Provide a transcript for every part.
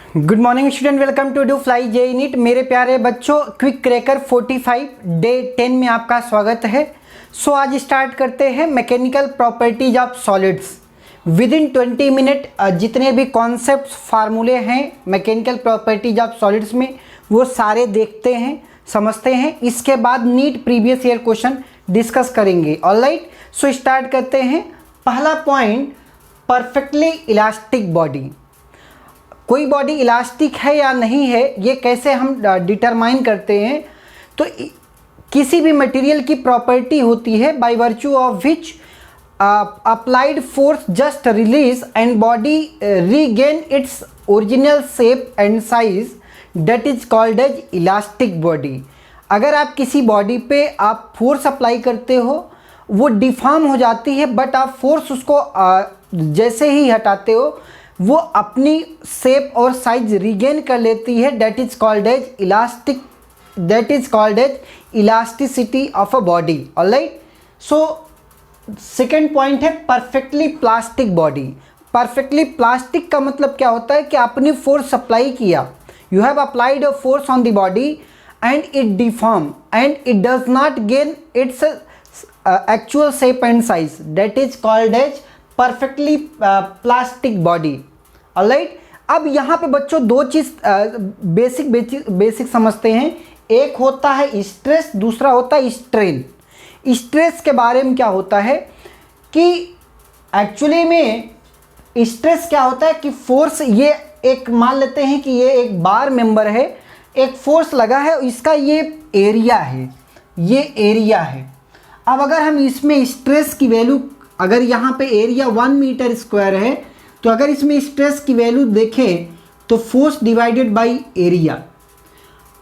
Good morning student, welcome to do fly J NEET. मेरे प्यारे बच्चों, क्विक क्रैकर 45 डे 10 में आपका स्वागत है। आज स्टार्ट करते हैं mechanical properties of solids. With in 20 minute जितने भी कॉन्सेप्ट्स फार्मूले हैं मैकेनिकल प्रॉपर्टीज ऑफ सॉलिड्स में, वो सारे देखते हैं, समझते हैं। इसके बाद NEET previous year question discuss करेंगे। ऑलराइट, स्टार्ट करते हैं। पहला पॉइंट, परफेक्टली इलास्टिक बॉडी। कोई बॉडी इलास्टिक है या नहीं है, ये कैसे हम डिटरमाइन करते हैं? तो किसी भी मटेरियल की प्रॉपर्टी होती है by virtue of which applied force just release and body regain its original shape and size, that is called as elastic body. अगर आप किसी बॉडी पे आप फोर्स अप्लाई करते हो, वो डिफॉर्म हो जाती है, बट आप फोर्स उसको जैसे ही हटाते हो वो अपनी शेप और साइज रिगेन कर लेती है, that is called as elastic, that is called as elasticity of a body. Alright, second point है perfectly plastic body. Perfectly plastic का मतलब क्या होता है कि आपने फोर्स अप्लाई किया, you have applied a force on the body and it deform and it does not gain its actual shape and size, that is called as perfectly plastic body. Alright, अब यहाँ पे बच्चों दो चीज़ basic समझते हैं। एक होता है स्ट्रेस, दूसरा होता है स्ट्रेन। स्ट्रेस के बारे में क्या होता है कि एक्चुअली में स्ट्रेस क्या होता है कि फोर्स, ये एक मान लेते हैं कि ये एक बार मेंबर है, एक फोर्स लगा है, इसका ये एरिया है, ये एरिया है। अब अगर हम इसमें स्ट्रेस की वैल्यू, अगर यहाँ पे एरिया 1 मीटर स्क्वायर है, तो अगर इसमें स्ट्रेस की वैल्यू देखें तो फोर्स डिवाइडेड बाय एरिया।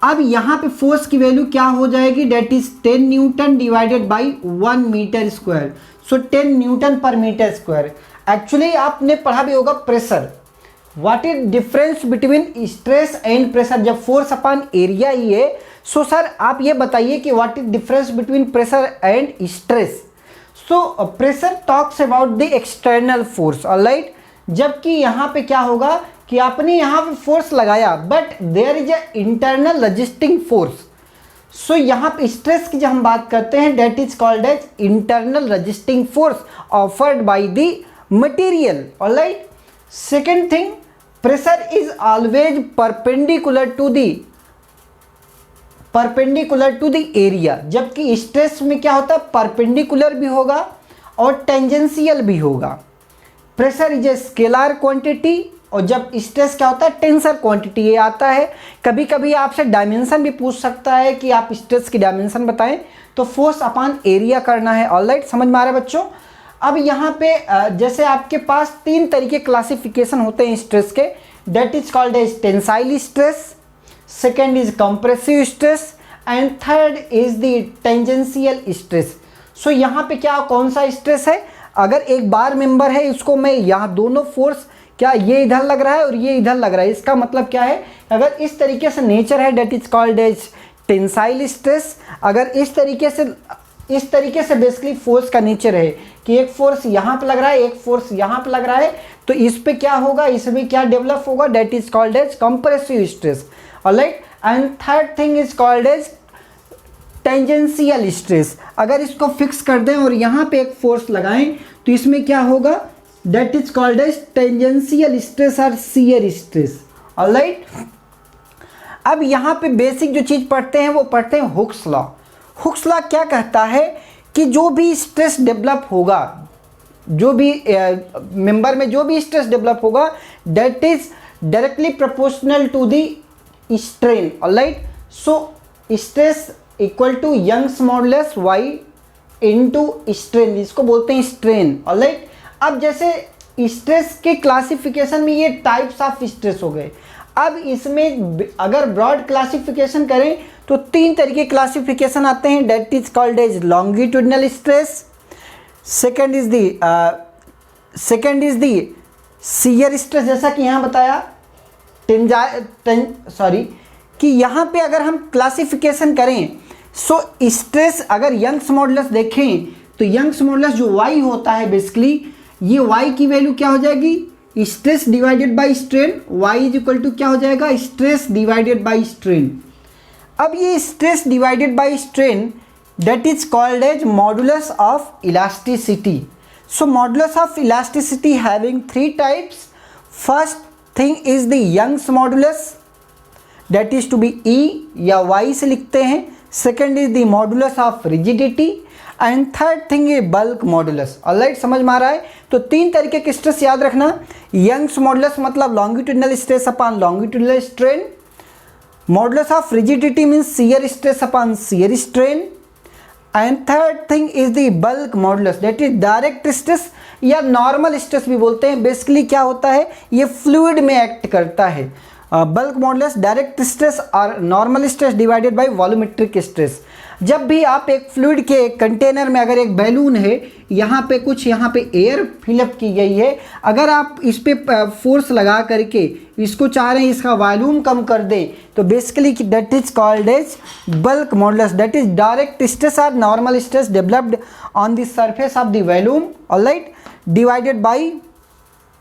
अब यहाँ पे फोर्स की वैल्यू क्या हो जाएगी, that is 10 newton divided by 1 metre square. 10 newton per metre square. Actually आपने पढ़ा भी होगा pressure. What is difference between stress and pressure? जब फोर्स अपॉन एरिया ही है, सर आप ये बताइए कि what is difference between pressure and stress? Pressure talks about the external force. Alright, जबकि यहाँ पे क्या होगा कि आपने यहाँ पे फोर्स लगाया, but there is a internal resisting force. यहाँ पे स्ट्रेस की जब हम बात करते हैं, that is called as internal resisting force offered by the material. Alright, second thing, pressure is always perpendicular to the area, जबकि स्ट्रेस में क्या होता है, परपेंडिकुलर भी होगा और टेंजेंशियल भी होगा। Pressure is a scalar quantity और जब स्ट्रेस क्या होता है, टेंसर क्वांटिटी। ये आता है, कभी कभी आपसे डायमेंशन भी पूछ सकता है कि आप स्ट्रेस की डायमेंशन बताएं, तो फोर्स अपॉन एरिया करना है। ऑलराइट, समझ में आ रहा है बच्चों? अब यहाँ पे जैसे आपके पास 3 तरीके क्लासिफिकेशन होते हैं स्ट्रेस के, that is called as tensile stress, second is compressive stress and third is the tangential stress. यहाँ पे क्या, कौन सा स्ट्रेस है? अगर एक बार मेंबर है, इसको मैं यहाँ दोनों फोर्स, क्या ये इधर लग रहा है और ये इधर लग रहा है, इसका मतलब क्या है, अगर इस तरीके से नेचर है, that is called as tensile stress. अगर इस तरीके से बेसिकली फोर्स का नेचर है कि एक फोर्स यहाँ पे लग रहा है, एक फोर्स यहाँ पे लग रहा है, तो इस पे क्या होगा, इसमें क्या डेवलप होगा, that is called as compressive stress. Alright, and third thing is called as tangential stress. अगर इसको फिक्स कर दें और यहाँ पे एक फोर्स लगाएं, तो इसमें क्या होगा, that is called as tangential stress और शियर स्ट्रेस। ऑलराइट, अब यहाँ पे बेसिक जो चीज़ पढ़ते हैं वो पढ़ते हैं हुक्स लॉ। हुक्स लॉ क्या कहता है कि जो भी स्ट्रेस डेवलप होगा, जो भी मेंबर में जो भी स्ट्रेस डेवलप होगा, that is directly proportional to the strain. Alright, stress equal to Young's modulus y into strain, इसको बोलते हैं स्ट्रेन। ऑलराइट, अब जैसे स्ट्रेस के क्लासिफिकेशन में ये टाइप्स ऑफ स्ट्रेस हो गए। अब इसमें अगर ब्रॉड क्लासिफिकेशन करें तो 3 तरीके क्लासिफिकेशन आते हैं, that is called as longitudinal stress, second is the shear stress, जैसा कि यहाँ बताया, कि यहाँ पे अगर हम क्लासिफिकेशन करें, स्ट्रेस अगर यंग्स मॉडुलस देखें तो यंग्स मॉडुलस जो y होता है, बेसिकली ये y की वैल्यू क्या हो जाएगी, stress divided by strain, y is equal to क्या हो जाएगा, स्ट्रेस डिवाइडेड बाय स्ट्रेन। अब ये stress divided by strain that is called as modulus of elasticity. So modulus of elasticity having three types. First thing is the Young's modulus, that is to be E या Y से लिखते हैं. Second is the modulus of rigidity and third thing is bulk modulus. Alright, समझ में आ रहा है? तो तीन तरीके के स्ट्रेस याद रखना. Young's modulus मतलब longitudinal stress upon longitudinal strain. Modulus of rigidity means shear stress upon shear strain. And third thing is the bulk modulus, that is direct stress या नॉर्मल स्ट्रेस भी बोलते हैं. बेसिकली क्या होता है, ये फ्लूइड में एक्ट करता है. बल्क मॉडुलस डायरेक्ट स्ट्रेस और normal stress divided by volumetric stress. जब भी आप एक फ्लूइड के कंटेनर में अगर एक बैलून है, यहाँ पे कुछ यहाँ पे एयर फिलअप की गई है, अगर आप इस पर फोर्स लगा करके इसको चाह रहे हैं इसका वॉल्यूम कम कर दे, तो basically that is called as bulk modulus, that is direct stress और normal stress developed on the surface of the volume, alright, divided by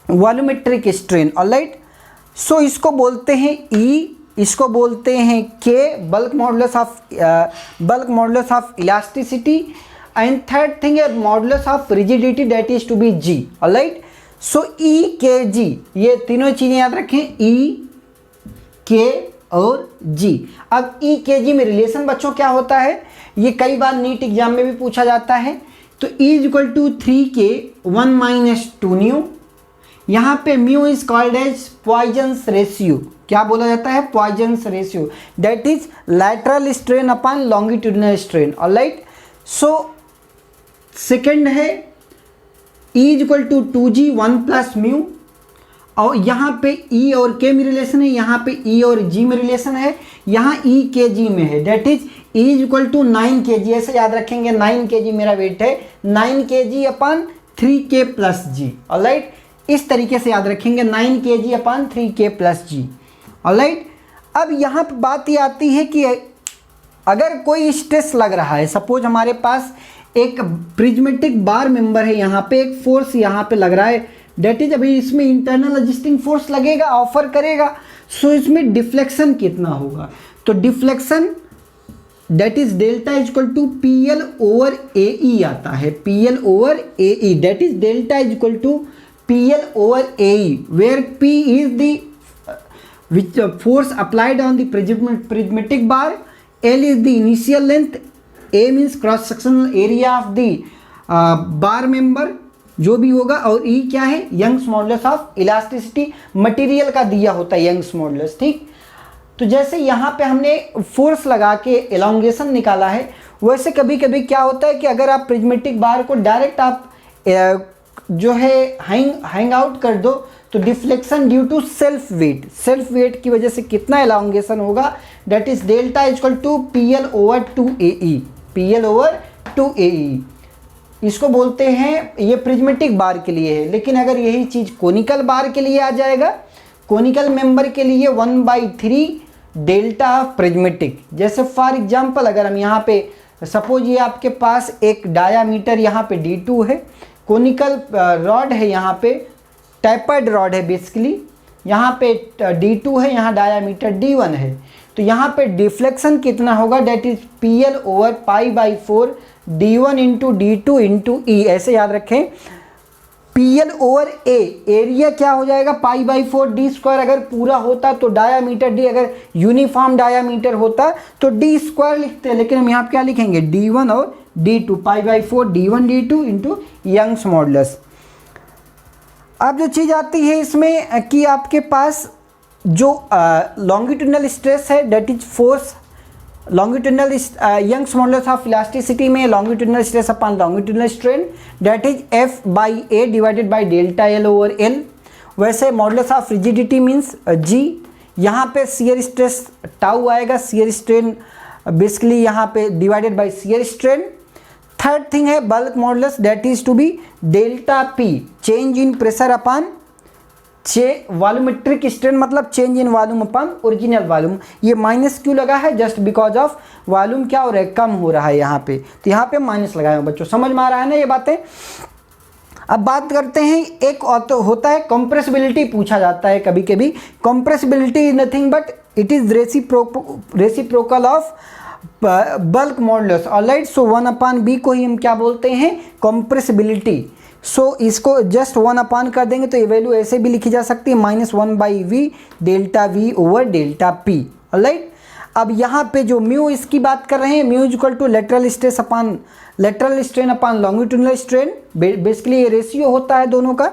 volumetric strain. Alright, so इसको बोलते हैं ई, इसको बोलते हैं K, bulk modulus of elasticity. And third thing है modulus of rigidity, that is to be G. Alright, so E K G, ये तीनों चीज़ें याद रखें, ई के और जी. अब ई के जी में रिलेशन बच्चों क्या होता है, ये कई बार नीट एग्जाम में भी पूछा जाता है. तो E is equal to 3k 1 - 2 nu. यहाँ पे mu is called as Poisson's ratio. क्या बोला जाता है, Poisson's ratio, that is lateral strain upon longitudinal strain. Alright, so second है E is equal to 2g 1 + mu. और यहाँ पे ई और के में रिलेशन है, यहाँ पे ई और जी में रिलेशन है, यहाँ ई के जी में है, that is E is equal to 9 kg. ऐसे याद रखेंगे, 9 kg मेरा वेट है, 9 kg upon 3k + g. Alright, इस तरीके से याद रखेंगे, 9 kg upon 3k + g. Alright, अब यहाँ पर बात ये आती है कि अगर कोई स्ट्रेस लग रहा है, सपोज हमारे पास एक प्रिज्मेटिक बार मेंबर है, यहाँ पे एक फोर्स यहाँ पे लग रहा है, डेट इज अभी इसमें इंटरनल एडजस्टिंग फोर्स लगेगा, ऑफर करेगा. सो इसमें डिफ्लेक्शन कितना होगा, तो deflection that is delta is equal to PL over AE आता है, PL over AE, that is delta is equal to PL over AE, where P is the which force applied on the prismatic bar, L is the initial length, A means cross sectional area of the bar member जो भी होगा, और E क्या है, Young's modulus of elasticity, material का दिया होता है यंग्स मॉडुलस. ठीक, तो जैसे यहाँ पे हमने फोर्स लगा के एलोंगेशन निकाला है, वैसे कभी कभी क्या होता है कि अगर आप प्रिज्मेटिक बार को डायरेक्ट आप जो है हैंग आउट कर दो, तो deflection due to self weight की वजह से कितना एलोंगेशन होगा, that is delta is equal to PL over 2AE, PL over 2AE. इसको बोलते हैं, ये प्रिज्मेटिक बार के लिए है, लेकिन अगर यही चीज़ कोनिकल बार के लिए आ जाएगा, कोनिकल मेंबर के लिए 1/3 डेल्टा प्रिज्मेटिक. जैसे फॉर एग्जांपल अगर हम यहाँ पे सपोज ये आपके पास एक डायामीटर यहाँ पे D2 है, कोनिकल रॉड है, यहाँ पे टैपर्ड रॉड है बेसिकली, यहाँ पे D2 है, यहाँ डायामीटर D1 है, तो यहाँ पे डिफ्लेक्शन कितना होगा, that is PL over π/4 D1 into D2 into E. ऐसे याद रखें, PL ओवर A, एरिया क्या हो जाएगा, π/4 D². अगर पूरा होता तो डायामीटर D, अगर यूनिफॉर्म डायामीटर होता तो D² लिखते हैं, लेकिन हम यहाँ क्या लिखेंगे, D1 और D2, π/4 D1 D2 into Young's modulus. अब जो चीज़ आती है इसमें कि आपके पास जो लॉन्गिट्यूडिनल स्ट्रेस है, that is force longitudinal Young's modulus of elasticity में longitudinal stress upon longitudinal strain, that is F/A divided by delta L over L. वैसे modulus of rigidity means G. यहाँ पे शियर स्ट्रेस टाउ आएगा, shear strain basically यहाँ पे divided by shear strain. Third thing है bulk modulus, that is to be delta P, change in pressure upon volumetric strain, मतलब change in volume upon original volume. ये minus क्यों लगा है, just because of volume क्या हो रहा है, कम हो रहा है यहाँ पे, तो यहाँ पे माइनस लगाए बच्चों. समझ में आ रहा है ना ये बातें. अब बात करते हैं, एक होता है कंप्रेसिबिलिटी, पूछा जाता है कभी कभी। Compressibility is nothing but it is reciprocal of bulk modulus. Alright, so 1/b को ही हम क्या बोलते हैं, कंप्रेसिबिलिटी। सो इसको जस्ट 1/, कर देंगे तो ये वैल्यू ऐसे भी लिखी जा सकती है, -1/v delta v over delta p। Alright, अब यहाँ पे जो म्यू इसकी बात कर रहे हैं, mu is equal to lateral strain upon longitudinal strain. Basically ये रेशियो होता है दोनों का।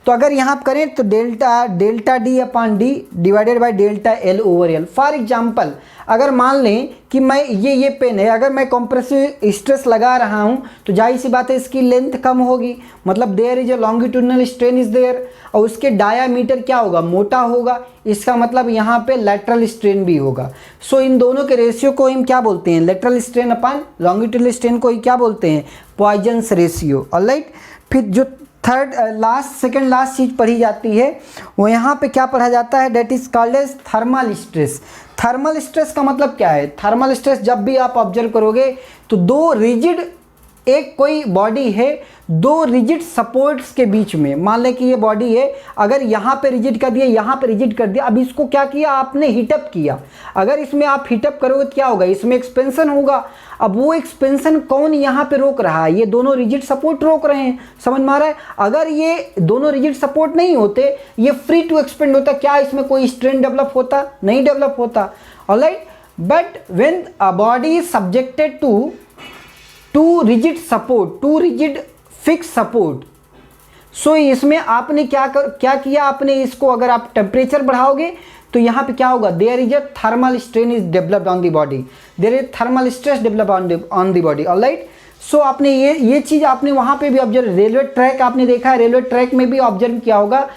तो अगर यहाँ आप करें तो delta D upon D divided by delta L over L. For example, अगर मान लें कि मैं ये पेन है, अगर मैं कंप्रेसिव स्ट्रेस लगा रहा हूँ तो जाहिर सी बात है इसकी लेंथ कम होगी, मतलब there is a longitudinal strain is there, और उसके डायामीटर क्या होगा, मोटा होगा। इसका मतलब यहाँ पे लेटरल स्ट्रेन भी होगा। सो इन दोनों के रेशियो को हम क्या बोलते हैं, lateral strain upon longitudinal strain को ही क्या बोलते हैं, पॉइजन्स रेशियो। ऑलराइट, फिर जो सेकंड लास्ट चीज पढ़ी जाती है वो यहाँ पे क्या पढ़ा जाता है, that is called as thermal stress. Thermal stress का मतलब क्या है, थर्मल स्ट्रेस जब भी आप ऑब्जर्व करोगे तो दो रिजिड, एक कोई बॉडी है दो रिजिड सपोर्ट्स के बीच में, मान लें कि ये बॉडी है, अगर यहाँ पे रिजिड कर दिया, यहाँ पे रिजिड कर दिया, अब इसको क्या किया आपने, हीटअप किया। अगर इसमें आप हीटअप करोगे तो क्या होगा, इसमें एक्सपेंशन होगा। अब वो एक्सपेंशन कौन यहाँ पे रोक रहा है, ये दोनों रिजिड सपोर्ट रोक रहे हैं, समझ में आ रहा है। अगर ये दोनों रिजिड सपोर्ट नहीं होते, ये फ्री टू एक्सपेंड होता, क्या इसमें कोई स्ट्रेन डेवलप होता, नहीं डेवलप होता। Alright, but when a body is subjected to rigid support, to rigid fix support, so इसमें आपने क्या किया, आपने इसको अगर आप टेम्परेचर बढ़ाओगे तो यहाँ पे क्या होगा, there is a thermal strain is developed on the body, there is thermal stress develop on the body. Alright, so आपने ये चीज़ आपने वहाँ पे भी ऑब्जर्व, रेलवे ट्रैक आपने देखा है, रेलवे ट्रैक में भी ऑब्जर्व किया होगा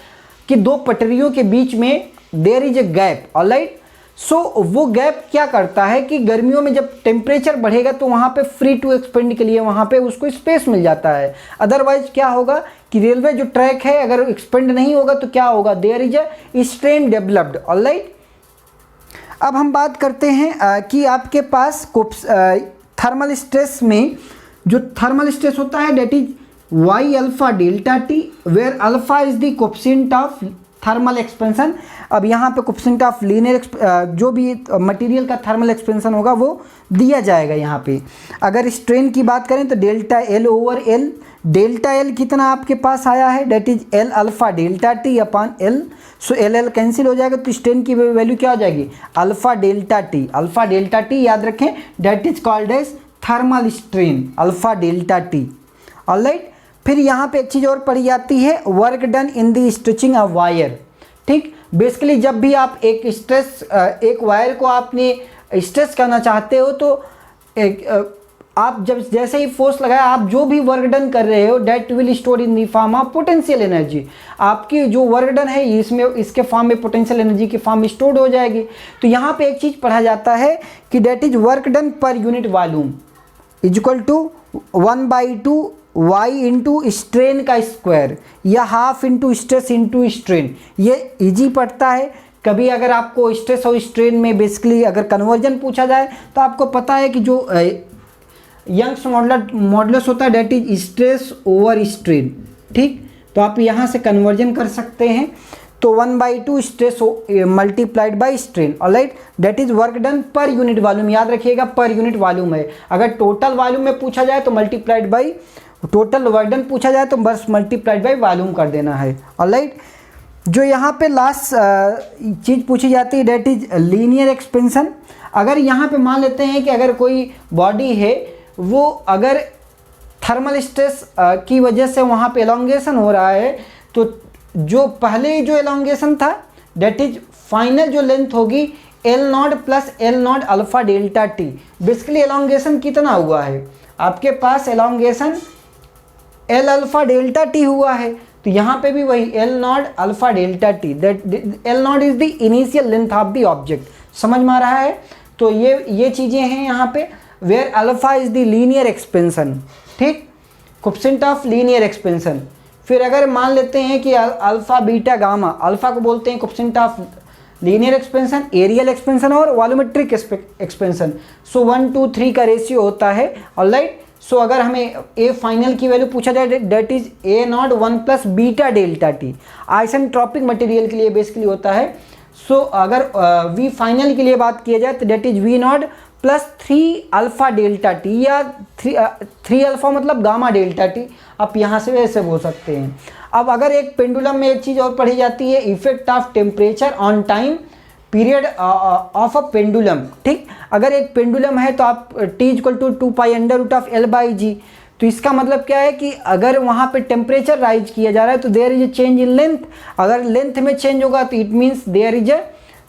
कि दो पटरियों के बीच में there is a gap. Alright, so वो गैप क्या करता है कि गर्मियों में जब टेम्परेचर बढ़ेगा तो वहाँ पे फ्री टू एक्सपेंड के लिए वहाँ पे उसको स्पेस मिल जाता है। अदरवाइज क्या होगा कि रेलवे जो ट्रैक है अगर एक्सपेंड नहीं होगा तो क्या होगा, there is a strain developed. Alright, अब हम बात करते हैं कि आपके पास थर्मल स्ट्रेस में जो थर्मल स्ट्रेस होता है that is Y alpha delta T, where alpha is the coefficient of thermal expansion. अब यहाँ पे कोएफिशिएंट ऑफ लीनियर जो भी मटेरियल का थर्मल एक्सपेंशन होगा वो दिया जाएगा यहाँ पे। अगर स्ट्रेन की बात करें तो delta L over L, delta L कितना आपके पास आया है, that is L alpha delta T upon L. So L L cancel हो जाएगा तो स्ट्रेन की वैल्यू क्या हो जाएगी, alpha delta T. Alpha delta T याद रखें, that is called as thermal strain, alpha delta T. Alright, फिर यहाँ पे एक चीज़ और पढ़ी जाती है, work done in the stretching of wire. ठीक, बेसिकली जब भी आप एक वायर को आपने स्ट्रेच करना चाहते हो तो आप जब जैसे ही फोर्स लगाया, आप जो भी वर्क डन कर रहे हो that will store in the form of potential energy. आपकी जो वर्क डन है इसमें इसके फॉर्म में पोटेंशियल एनर्जी की फॉर्म में स्टोर्ड हो जाएगी। तो यहाँ पे एक चीज़ पढ़ा जाता है कि that is work done per unit volume is equal to 1/2 Y into strain का स्क्वायर, या half into stress into strain. ये इजी पड़ता है। कभी अगर आपको स्ट्रेस और स्ट्रेन में बेसिकली अगर कन्वर्जन पूछा जाए तो आपको पता है कि जो यंग्स मॉडुलस होता है that is stress over strain. ठीक, तो आप यहाँ से कन्वर्जन कर सकते हैं। तो 1/2 stress multiplied by strain. Alright, that is work done per unit volume, याद रखिएगा पर यूनिट वॉल्यूम है। अगर टोटल वॉल्यूम में पूछा जाए तो multiplied by, total work done पूछा जाए तो बस मल्टीप्लाइड बाई वॉल्यूम कर देना है। ऑलराइट, जो यहाँ पे लास्ट चीज़ पूछी जाती है डेट इज लीनियर एक्सपेंशन। अगर यहाँ पे मान लेते हैं कि अगर कोई बॉडी है वो अगर थर्मल स्ट्रेस की वजह से वहाँ पे एलोंगेशन हो रहा है तो जो पहले जो एलोंगेशन था डेट इज फाइनल जो लेंथ होगी L0 plus L0 alpha delta T. Basically elongation कितना हुआ है आपके पास, elongation L alpha delta T हुआ है। तो यहाँ पे भी वही L0 alpha delta T, that L0 is the initial length of the object. समझ में आ रहा है। तो ये चीज़ें हैं यहाँ पे, where alpha is the linear expansion. ठीक, कोएफिशिएंट ऑफ लीनियर एक्सपेंशन। फिर अगर मान लेते हैं कि अल्फा बीटा गामा, अल्फा को बोलते हैं coefficient of linear expansion, areal expansion और वॉल्यूमेट्रिक एक्सपेंशन। सो 1 to 3 का रेशियो होता है। ऑलराइट, सो अगर हमें ए फाइनल की वैल्यू पूछा जाए that is a not 1 plus beta delta T, isentropic material के लिए बेसिकली होता है। सो अगर वी फाइनल के लिए बात किया जाए तो that is V naught plus 3 alpha delta T, या 3 अल्फा मतलब गामा डेल्टा टी, आप यहाँ से वैसे बोल सकते हैं। अब अगर एक पेंडुलम में एक चीज़ और पढ़ी जाती है, effect of temperature on time period of a pendulum, ठीक। अगर एक पेंडुलम है तो आप t इक्वल टू 2π√L/g, तो इसका मतलब क्या है कि अगर वहाँ पे टेम्परेचर राइज किया जा रहा है तो there is a change in length, अगर लेंथ में चेंज होगा तो it means there is a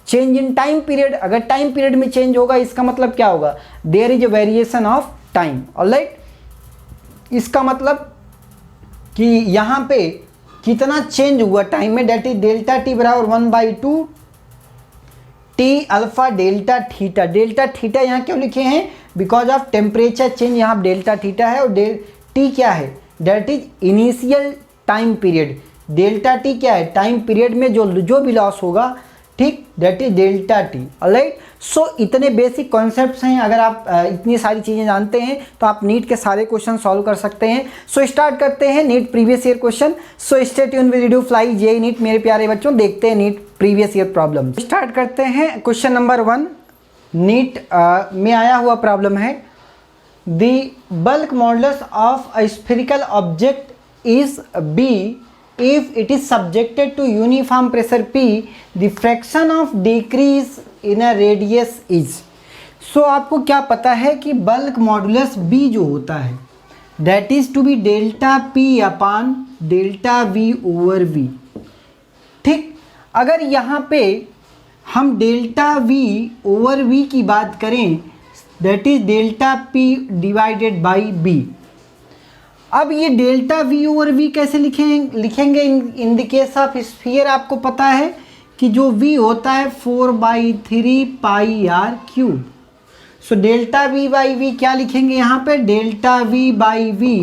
change in time period, अगर टाइम पीरियड में चेंज होगा इसका मतलब क्या होगा, there is a variation of time. Alright, इसका मतलब कि यहाँ पे कितना चेंज हुआ टाइम में, डेट इज डेल्टा टी बराबर 1/2 T alpha delta theta. Delta theta यहाँ क्यों लिखे हैं, बिकॉज ऑफ टेम्परेचर चेंज, यहाँ डेल्टा थीटा है, और टी क्या है, that is initial time period. Delta T क्या है, टाइम पीरियड में जो भी लॉस होगा, ठीक, that is delta T. Alright, so इतने बेसिक कॉन्सेप्ट्स हैं, अगर आप इतनी सारी चीज़ें जानते हैं तो आप नीट के सारे क्वेश्चन सॉल्व कर सकते हैं। सो स्टार्ट करते हैं NEET previous year question. So stay tune with Radio Fly JEE NEET. मेरे प्यारे बच्चों, देखते हैं NEET previous year problem. Start करते हैं क्वेश्चन नंबर 1। नीट में आया हुआ प्रॉब्लम है, the bulk modulus of a spherical object is B if it is subjected to uniform pressure P, the fraction of decrease in a radius is। so आपको क्या पता है कि बल्क मॉडुलस B जो होता है that is to be delta P upon delta V over V, ठीक। अगर यहाँ पे हम डेल्टा V ओवर V की बात करें that is delta P divided by B। अब ये डेल्टा वी ओवर वी कैसे लिखेंगे in the case of sphere. आपको पता है कि जो v होता है 4/3 pi R cube. So delta V by V क्या लिखेंगे यहाँ पे, delta V by V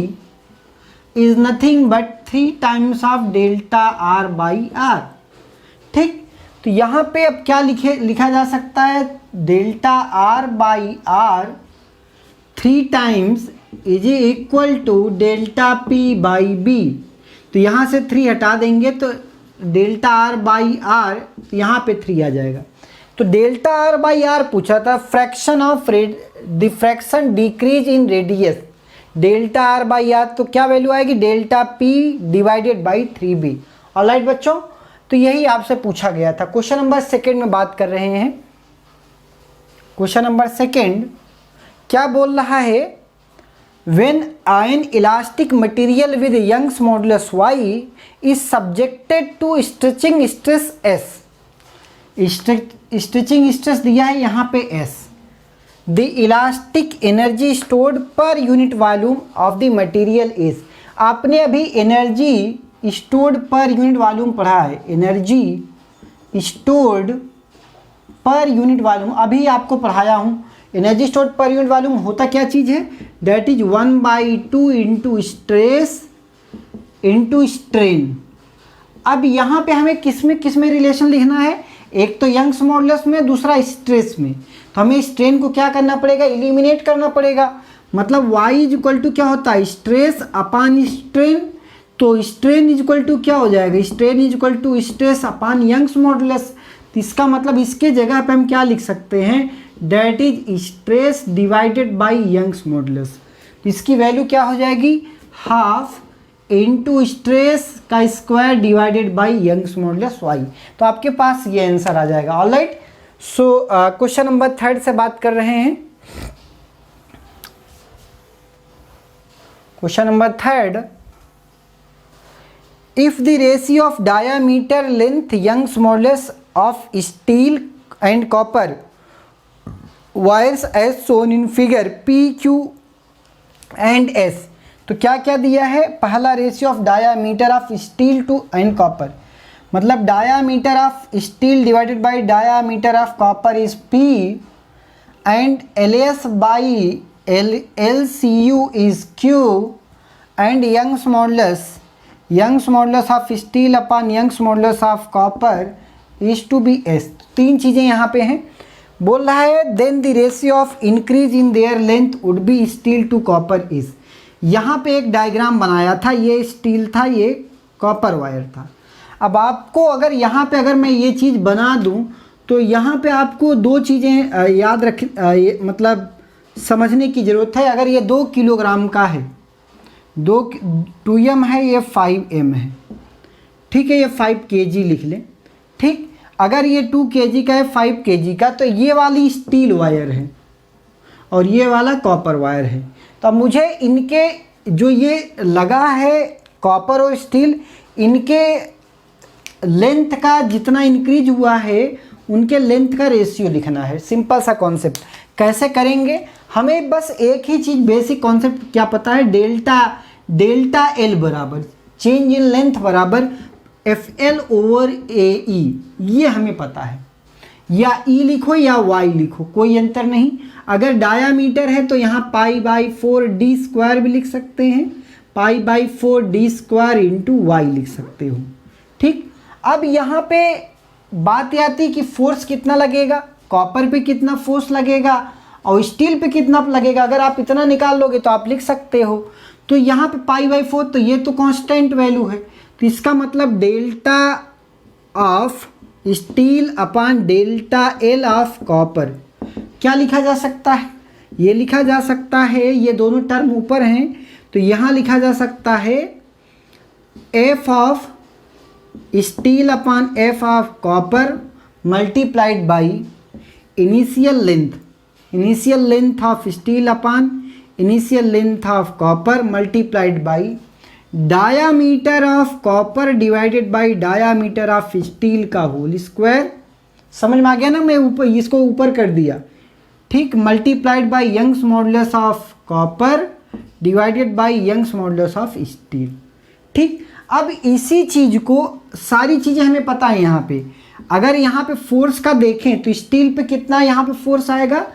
is nothing but 3 times of delta R by R, ठीक। तो यहाँ पे अब क्या लिखा जा सकता है, delta R by R 3 times is equal to delta P by B. तो यहाँ से 3 हटा देंगे तो डेल्टा आर बाई आर, यहाँ पे 3 आ जाएगा। तो डेल्टा आर बाई आर पूछा था, fraction of the fraction decrease in radius, delta R by R, तो क्या वैल्यू आएगी, delta P divided by 3b। Alright बच्चों, तो यही आपसे पूछा गया था। क्वेश्चन नंबर 2 में बात कर रहे हैं। क्वेश्चन नंबर 2 क्या बोल रहा है, when an elastic material with Young's modulus Y is subjected to stretching stress S, stretching stress दिया है यहाँ पे S, the elastic energy stored per unit volume of the material is। आपने अभी एनर्जी स्टोर्ड पर यूनिट वॉल्यूम पढ़ा है, energy stored पर यूनिट वॉल्यूम अभी आपको पढ़ाया हूँ। एनर्जी स्टोर्ड पर यूनिट वॉल्यूम होता क्या चीज़ है, that is 1/2 into stress into strain. अब यहाँ पे हमें किस में रिलेशन लिखना है, एक तो यंग्स मॉडुलस में, दूसरा स्ट्रेस में। तो हमें स्ट्रेन को क्या करना पड़ेगा, एलिमिनेट करना पड़ेगा। मतलब y इज इक्वल टू क्या होता है, स्ट्रेस अपान स्ट्रेन। तो स्ट्रेन इज इक्वल टू क्या हो जाएगा, strain is equal to stress upon Young's modulus. तो इसका मतलब इसके जगह पे हम क्या लिख सकते हैं, that is stress divided by Young's modulus. इसकी वैल्यू क्या हो जाएगी, हाफ इंटू स्ट्रेस का square divided by Young's modulus Y. तो आपके पास ये आंसर आ जाएगा। ऑलराइट, सो क्वेश्चन नंबर 3 से बात कर रहे हैं। Question number 3, if the ratio of diameter length Young's modulus of steel and copper wires as shown in figure P Q and S. तो क्या क्या दिया है, पहला ratio of diameter of steel to and copper, मतलब diameter of steel divided by diameter of copper is P and LS by LCU is Q and Young's modulus of steel upon Young's modulus of copper is to B S. 3 चीज़ें यहाँ पे हैं। बोल रहा है then the ratio of increase in their length would be steel to copper is. यहाँ पे एक डायग्राम बनाया था, ये स्टील था, ये कॉपर वायर था। अब आपको अगर यहाँ पे अगर मैं ये चीज़ बना दूँ तो यहाँ पे आपको दो चीज़ें याद रख मतलब समझने की ज़रूरत है। अगर ये 2 किलोग्राम का है, 2m है, ये 5m है, ठीक है, ये 5 kg लिख लें, ठीक। अगर ये 2 kg का है, 5 kg का, तो ये वाली स्टील वायर है और ये वाला कॉपर वायर है। तो अब मुझे इनके जो ये लगा है कॉपर और स्टील, इनके लेंथ का जितना इंक्रीज हुआ है उनके लेंथ का रेशियो लिखना है। सिंपल सा कॉन्सेप्ट। कैसे करेंगे? हमें बस एक ही चीज़ बेसिक कॉन्सेप्ट क्या पता है, डेल्टा एल बराबर चेंज इन लेंथ बराबर FL/AE, ये हमें पता है। या E लिखो या Y लिखो, कोई अंतर नहीं। अगर डायामीटर है तो यहाँ π/4d² भी लिख सकते हैं, π/4d² इंटू Y लिख सकते हो, ठीक। अब यहाँ पे बात आती है कि फोर्स कितना लगेगा, कॉपर पे कितना फोर्स लगेगा और स्टील पे कितना लगेगा। अगर आप इतना निकाल लोगे तो आप लिख सकते हो। तो यहाँ पे π/4, तो ये तो कांस्टेंट वैल्यू है, तो इसका मतलब delta of steel upon delta L of copper क्या लिखा जा सकता है? ये लिखा जा सकता है, ये दोनों टर्म ऊपर हैं तो यहाँ लिखा जा सकता है F of steel upon F of copper multiplied by initial length of steel upon initial length of copper multiplied by diameter of copper divided by diameter of steel का होल स्क्वायर। समझ में आ गया ना? मैं ऊपर इसको ऊपर कर दिया, ठीक। Multiplied by Young's modulus of copper divided by Young's modulus of steel, ठीक। अब इसी चीज़ को सारी चीज़ें हमें पता है। यहाँ पे अगर यहाँ पे फोर्स का देखें तो स्टील पे कितना यहाँ पे फोर्स आएगा,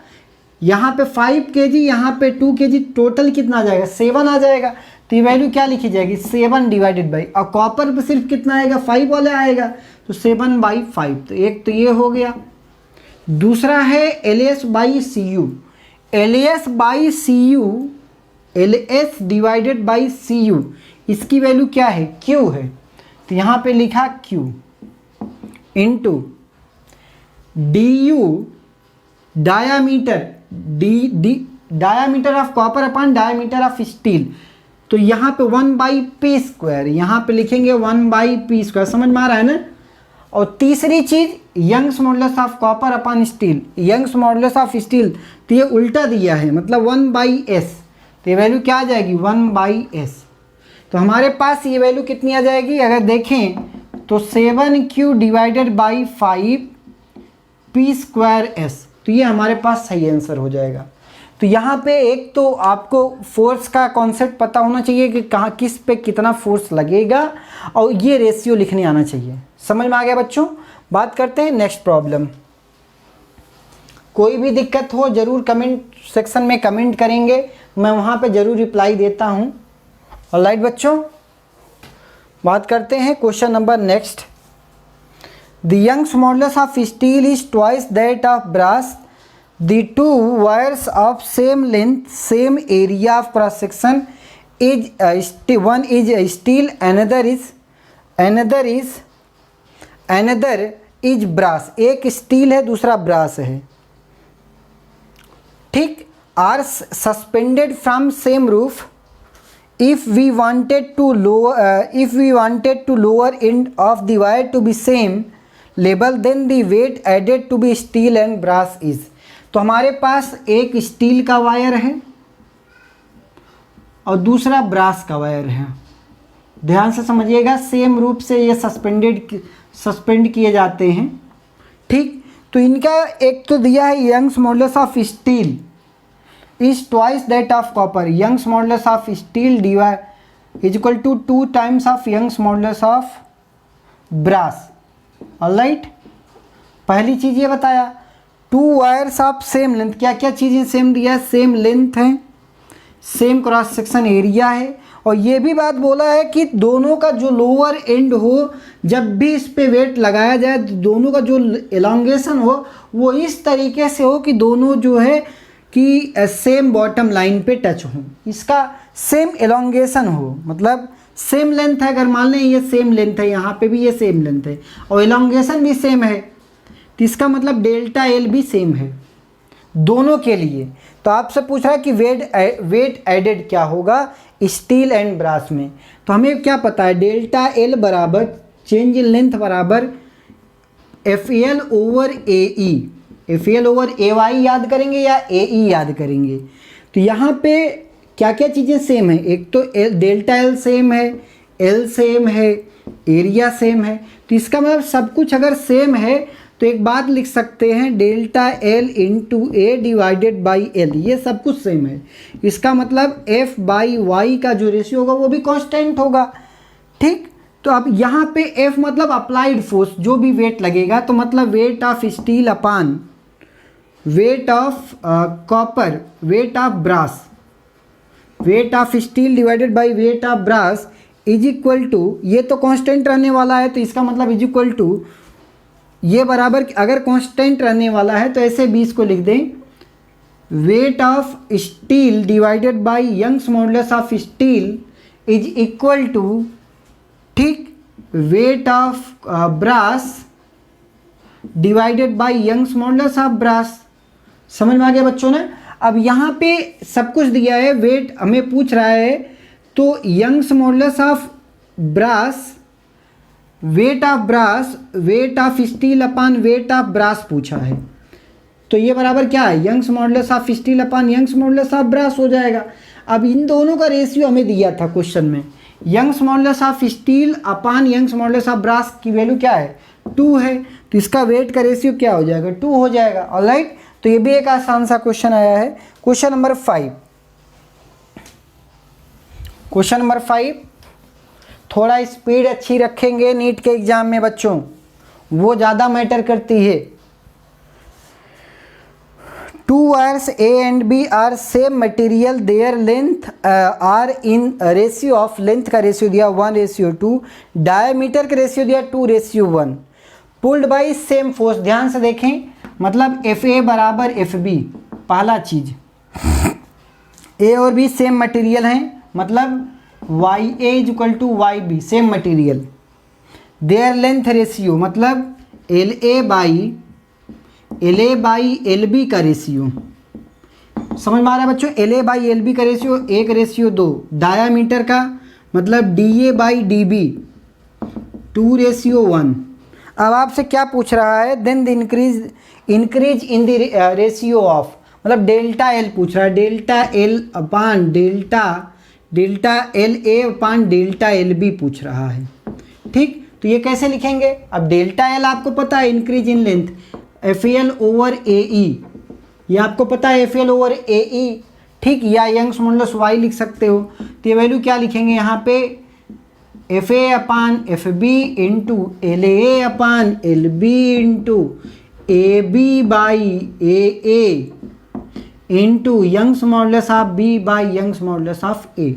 यहाँ पे 5 kg, यहाँ पे 2 kg, टोटल कितना आ जाएगा? 7 आ जाएगा। तो ये वैल्यू क्या लिखी जाएगी? 7 डिवाइडेड बाई, और कॉपर पे सिर्फ कितना आएगा? 5 वाला आएगा, तो 7/5। तो एक तो ये हो गया। दूसरा है LS/CU, LS divided by CU, इसकी वैल्यू क्या है? Q है। तो यहाँ पे लिखा Q into DU diameter of copper upon diameter of steel. तो यहाँ पे 1/p², यहाँ पे लिखेंगे 1/p²। समझ में आ रहा है ना? और तीसरी चीज़ Young's modulus of copper upon steel, Young's modulus of steel, तो ये उल्टा दिया है, मतलब 1/s। तो ये वैल्यू क्या आ जाएगी? 1/s। तो हमारे पास ये वैल्यू कितनी आ जाएगी? अगर देखें तो 7Q डिवाइडेड बाई 5p²s। तो ये हमारे पास सही आंसर हो जाएगा। तो यहाँ पे एक तो आपको फोर्स का कॉन्सेप्ट पता होना चाहिए कि कहाँ किस पे कितना फोर्स लगेगा, और ये रेशियो लिखने आना चाहिए। समझ में आ गया बच्चों? बात करते हैं नेक्स्ट प्रॉब्लम। कोई भी दिक्कत हो ज़रूर कमेंट सेक्शन में कमेंट करेंगे, मैं वहाँ पे ज़रूर रिप्लाई देता हूँ। ऑलराइट बच्चों, बात करते हैं question number next. The Young's modulus of steel is twice that of brass. The two wires of same length, same area of cross section is one is steel, another is brass। एक steel है, दूसरा brass है, ठीक। Are suspended from same roof. If we wanted to lower end of the wire to be same level, then the weight added to be steel and brass is। तो हमारे पास एक steel का wire है और दूसरा brass का wire है। ध्यान से समझिएगा, सेम रूप से ये सस्पेंड किए जाते हैं, ठीक। तो इनका एक तो दिया है Young's modulus of steel is twice that of copper. Young's modulus of steel divide is equal to 2 times of Young's modulus of brass. Alright, पहली चीज़ ये बताया 2 वायर्स ऑफ सेम लेंथ। क्या क्या चीज़ें सेम दिया है? सेम लेंथ है, सेम क्रॉस सेक्शन एरिया है, और ये भी बात बोला है कि दोनों का जो लोअर एंड हो, जब भी इस पे वेट लगाया जाए तो दोनों का जो एलोंगेशन हो वो इस तरीके से हो कि दोनों जो है कि सेम बॉटम लाइन पे टच हो, इसका सेम एलोंगेशन हो, मतलब सेम लेंथ है। अगर मान लें ये सेम लेंथ है, यहाँ पे भी ये सेम लेंथ है और एलोंगेशन भी सेम है, तो इसका मतलब डेल्टा एल भी सेम है दोनों के लिए। तो आपसे पूछ रहा है कि वेट एडेड क्या होगा स्टील एंड ब्रास में। तो हमें क्या पता है, डेल्टा एल बराबर चेंज इन लेंथ बराबर F L over A E, F L over A Y याद करेंगे या ए ई याद करेंगे। तो यहाँ पे क्या क्या चीज़ें सेम है, एक तो डेल्टा एल सेम है, एल सेम है, एरिया सेम है। तो इसका मतलब सब कुछ अगर सेम है तो एक बात लिख सकते हैं, delta L into A divided by L, ये सब कुछ सेम है। इसका मतलब एफ बाई वाई का जो रेशियो होगा वो भी कांस्टेंट होगा। ठीक, तो अब यहाँ पे एफ मतलब अप्लाइड फोर्स, जो भी वेट लगेगा, तो मतलब weight of steel upon weight of copper, weight of brass, weight of steel divided by weight of brass is equal to, ये तो कांस्टेंट रहने वाला है, तो इसका मतलब इज इक्वल टू ये बराबर, अगर कांस्टेंट रहने वाला है तो ऐसे 20 को लिख दें, weight of steel divided by Young's modulus of steel is equal to, ठीक, weight of brass divided by Young's modulus of brass. समझ में आ गया बच्चों ने। अब यहाँ पे सब कुछ दिया है, वेट हमें पूछ रहा है, तो Young's modulus of brass, weight of brass, weight of steel upon weight of brass पूछा है, तो ये बराबर क्या है, Young's modulus of steel upon Young's modulus of brass हो जाएगा। अब इन दोनों का रेशियो हमें दिया था क्वेश्चन में, Young's modulus of steel upon Young's modulus of brass की वैल्यू क्या है, 2 है, तो इसका वेट का रेशियो क्या हो जाएगा, 2 हो जाएगा। ऑलराइट, तो ये भी एक आसान सा क्वेश्चन आया है। क्वेश्चन नंबर 5, क्वेश्चन नंबर 5, थोड़ा स्पीड अच्छी रखेंगे नीट के एग्जाम में बच्चों, वो ज़्यादा मैटर करती है। 2 wires A and B are same material, their length are in ratio of, length का रेशियो दिया 1:2, डायमीटर का रेशियो दिया 2:1, पुल्ड बाई सेम फोर्स। ध्यान से देखें, मतलब FA बराबर FB, पहला चीज A और B सेम मटेरियल हैं, मतलब YA is equal to YB same material. Their length ratio मतलब LA बाई LB का रेशियो, समझ में आ रहा है बच्चों, LA बाई LB का रेशियो 1:2, डायामीटर का मतलब DA बाई DB 2:1। अब आपसे क्या पूछ रहा है, then the increase in the ratio of, मतलब डेल्टा एल पूछ रहा है, delta L upon delta L A upon delta L B पूछ रहा है। ठीक, तो ये कैसे लिखेंगे, अब डेल्टा एल आपको पता है increase in length, F L over A E, ये आपको पता है F L over A E, ठीक, या यंग्स मॉडुलस वाई लिख सकते हो। तो ये वैल्यू क्या लिखेंगे यहाँ पे, F A upon F B into L A upon L B into A B by A into Young's modulus of B by Young's modulus of A.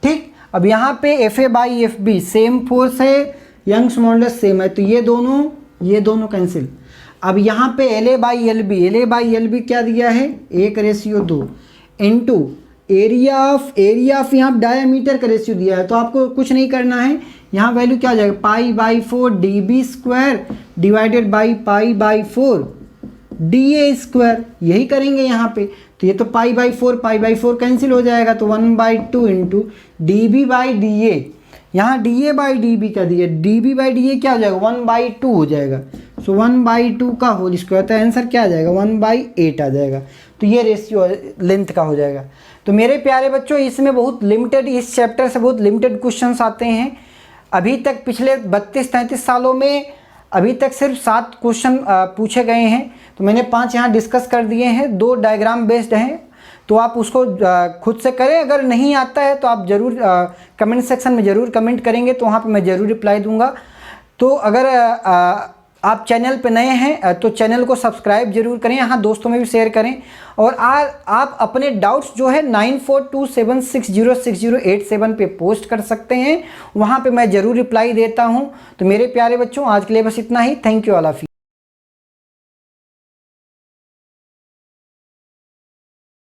ठीक, अब यहाँ पे F A by F B same force है, Young's modulus same है, तो ये दोनों cancel. अब यहाँ पे L A by L B क्या दिया है, 1:2 इंटू एरिया ऑफ यहाँ डायमीटर का रेशियो दिया है, तो आपको कुछ नहीं करना है, यहाँ वैल्यू क्या हो जाएगा, π/4 dB square divided by π/4 DA square, यही करेंगे यहाँ पे। तो ये तो π/4 कैंसिल हो जाएगा, तो 1/2 इंटू DB बाई DA, यहाँ DA बाई DB का दिया, DB बाई DA क्या हो जाएगा, 1/2 हो जाएगा, सो 1/2 का होल स्क्वायर, तो आंसर क्या आ जाएगा, 1/8 आ जाएगा। तो ये रेशियो लेंथ का हो जाएगा। तो मेरे प्यारे बच्चों, इसमें बहुत लिमिटेड, इस चैप्टर से बहुत लिमिटेड क्वेश्चंस आते हैं। अभी तक पिछले 32-33 सालों में अभी तक सिर्फ 7 क्वेश्चन पूछे गए हैं, तो मैंने 5 यहाँ डिस्कस कर दिए हैं, 2 डायग्राम बेस्ड हैं, तो आप उसको खुद से करें। अगर नहीं आता है तो आप ज़रूर कमेंट सेक्शन में ज़रूर कमेंट करेंगे, तो वहाँ पे मैं ज़रूर रिप्लाई दूंगा। तो अगर आप चैनल पे नए हैं तो चैनल को सब्सक्राइब जरूर करें, यहाँ दोस्तों में भी शेयर करें, और आप अपने डाउट्स जो है 9427606087 पे पोस्ट कर सकते हैं, वहाँ पे मैं ज़रूर रिप्लाई देता हूँ। तो मेरे प्यारे बच्चों, आज के लिए बस इतना ही। Thank you all of you.